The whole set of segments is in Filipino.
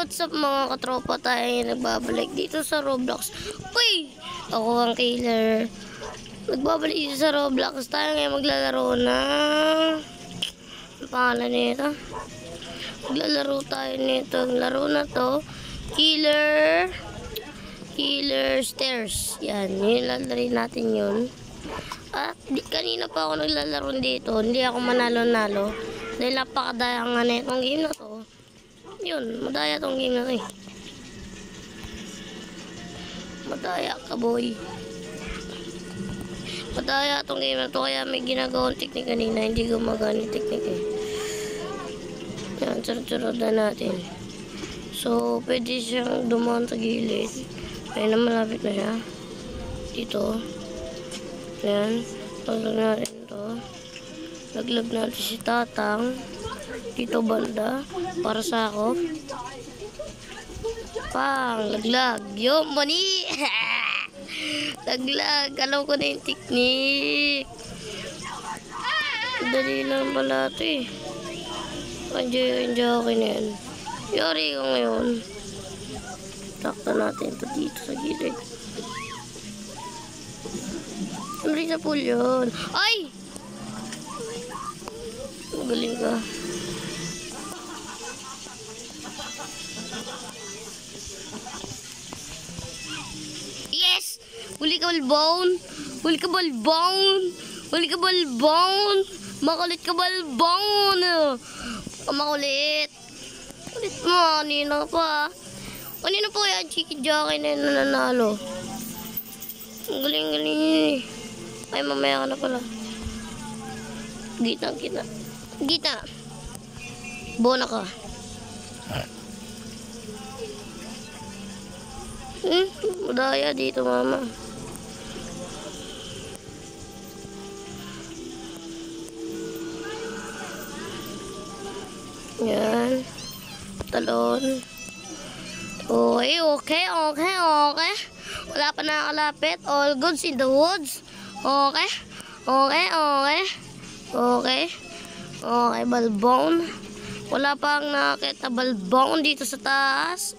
What's up mga katropa, tayo nagbabalik dito sa Roblox. Uy! Ako ang killer. Nagbabalik dito sa Roblox. Tayo ngayon maglalaro na... Ang pangalan nito? Maglalaro tayo nito. Ang laro na to, Killer Stairs. Yan, yun lalarin natin yun. At kanina pa ako naglalaro dito. Hindi ako manalo-nalo. Dahil napakadaya nga na itong game na to. Yun, madaya tong game na to eh. Madaya ka boy. Madaya tong game na to, kaya may ginagawang technique kanina. Hindi gumagana yung technique eh. Yan, sunod-sunod na natin. So, pwede siyang dumaan sa gilid. Ayun na, malapit na siya. Dito. Yan. Laglag natin to. Laglag natin si Tatang. Dito banda. Para sa ako. Pang. Laglag. Yung mani. Laglag. Alam ko na yung technique. Dali lang pala ito eh. Enjoy okay na yan. Yari ko ngayon. Takta natin ito dito sa gilid. Siyempre sa pool yun. Ay! Magaling ka. Yes! Huli ka balbone! Huli ka balbone! Huli ka balbone! Makulit ka balbone! Makulit! Kulit mo, kanina pa. Kanina po yan, chicken jockey na yun nananalo. Ang galing-galing. Ay, mamaya ka na pala. Gita. Bona ka. Madaya dito, mama. Yan. Talon. Okay. Wala pa nakakalapit. All goods in the woods. Okay, balbone. Wala pang nakakita balbone dito sa taas.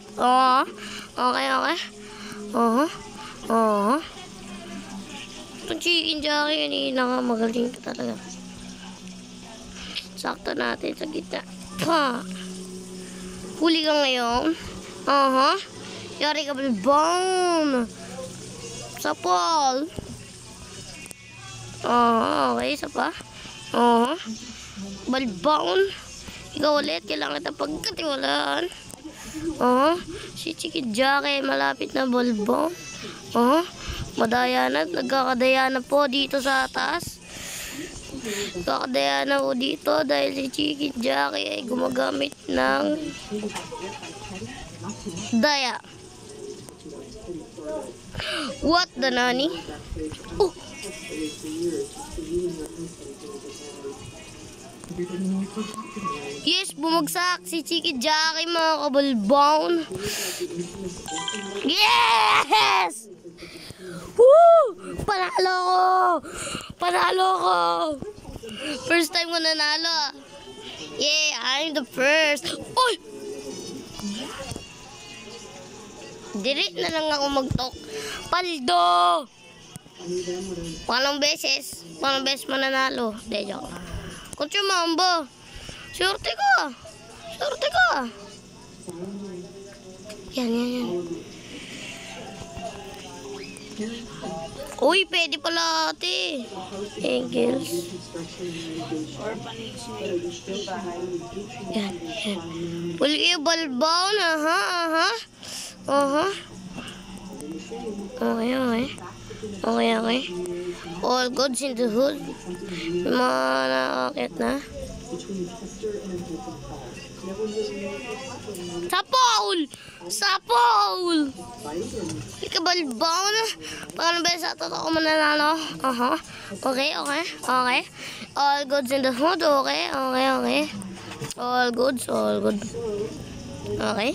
Okay. Itong chicken jockey kanina nga, magaling ka talaga. Sakto natin sa gitna. Huli ka ngayon. Yari ka balbone. Sa pool. Okay, isa pa. Balbone. Ikaw ulit, kailangan kita pagkatiwalaan. Si chicken jockey, malapit na balbone. Madaya na, nagkakadaya na po dito sa taas. Nagkakadaya na po dito dahil si chicken jockey ay gumagamit ng daya. What the nani? Oh! Yes, bumagsak si chicken jockey mga kabalbone. Yes! Woo! Panalo ko! First time ko nanalo. Yeah, I'm the first. Oy! Dirit na lang ako mag-talk. Paldo! Walang beses mananalo. De, joke. Kutsi mambo. Swerte ka. Yan. Uy, pwede pala ate. Angels. Yan. Huli kayo balbone. Okay. All goods in the hood. Mga nakakit na. Sa pool! Ika balbone. Pangalan ba sa totoo mananalo? Okay. All goods in the hood. Okay. All goods. Okay.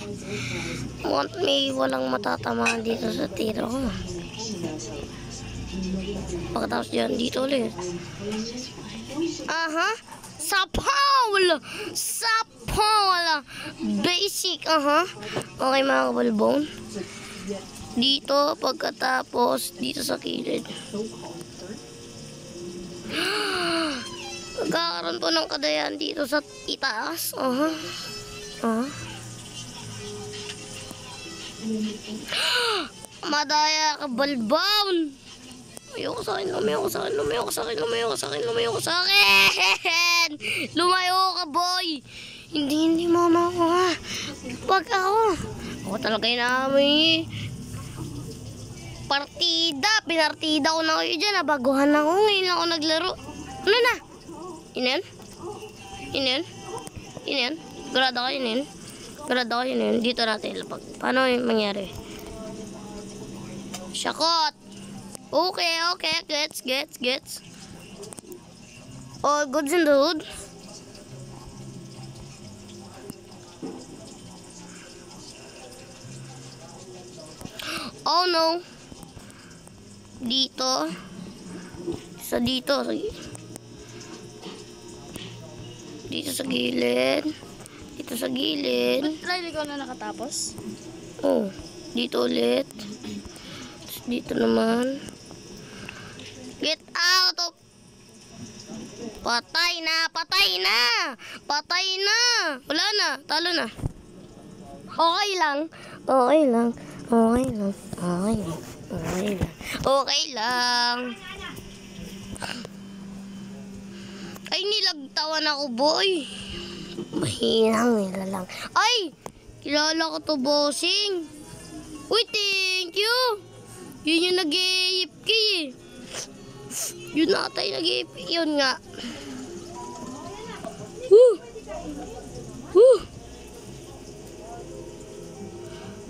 May walang matatamaan dito sa tiro ko. Pagkatapos dyan, dito ulit. Sa pool! Wala. Basic, Okay, mga kabalbon. Dito, pagkatapos, dito sa kilid. Magkakaroon po ng kadayan dito sa itaas. Madaya ka, balbon. Lumayo ka sa akin. Lumayo ka, boy. Hindi, mama ko, ha. Wag ako. Ako talaga yung namin. Partida. Pinartida ko na kayo dyan. Nabaguhan ako. Ngayon ako naglaro. Ano na? Inen? Grado ka, inen. Dito natin lapag. Paano yung mangyari? Shakot. Okay. Gets. All goods in the hood. Oh no. Dito. Dito sa gilid. Try ikaw na nakatapos? Oh, dito ulit. Dito naman. Get out of... Patay na. Wala na. Talo na. Okay lang. Ay, nilagtawan ako, boy. Mahinang nilalang. Ay! Kilala ko to, bossing. Uy, thank you. Yun yung nag-AFK eh. Yun natay nag-AFK. Yun nga.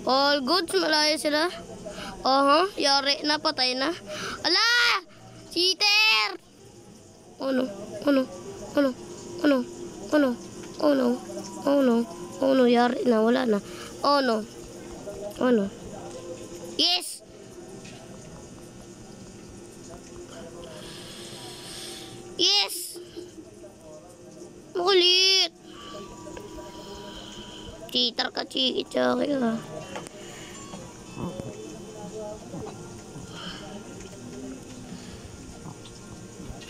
All goods, malaya sila. Yari na, patay na. Ala! Cheater! Oh no, yari na, wala na. Oh no. Yes! Makulit! Cheater ka, chiki-chaki ka.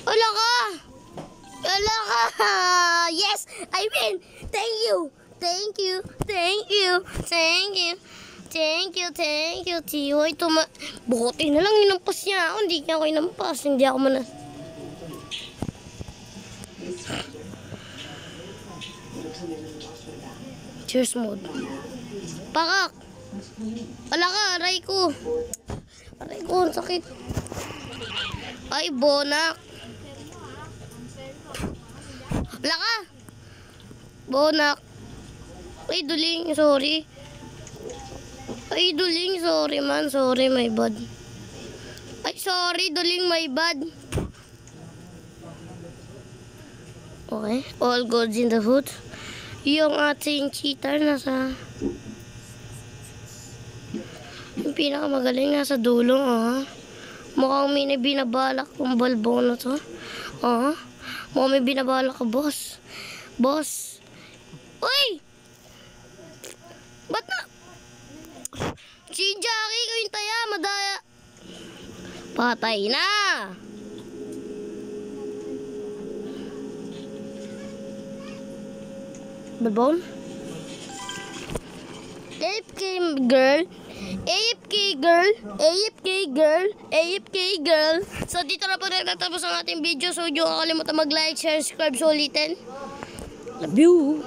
Wala ka! Yes! I win! Thank you! Tiyoy, buti na lang inampas niya ako. Hindi niya ako inampas. Hindi ako mana... Cheers mode. Pakak! Wala ka, aray ko, ang sakit. Ay, bonak. Wala ka! Bonak. Ay, duling, sorry. Man. Sorry, my bad. Ay, sorry, duling, my bad. Okay, all goods in the hood. Yung ating cheater nasa... Yung pinakamagaling nasa dulo, Mukhang may binabalak kong balbon na to. Mukhang may binabalak ka, boss. Uy! Ba't na? Si Jackie ko yung taya, madaya. Patay na! Balbon? AFK girl. So dito na po nagtatapos ang ating video. So huwag niyo kakalimutan mag-like, share, subscribe. So ulitin. Love you.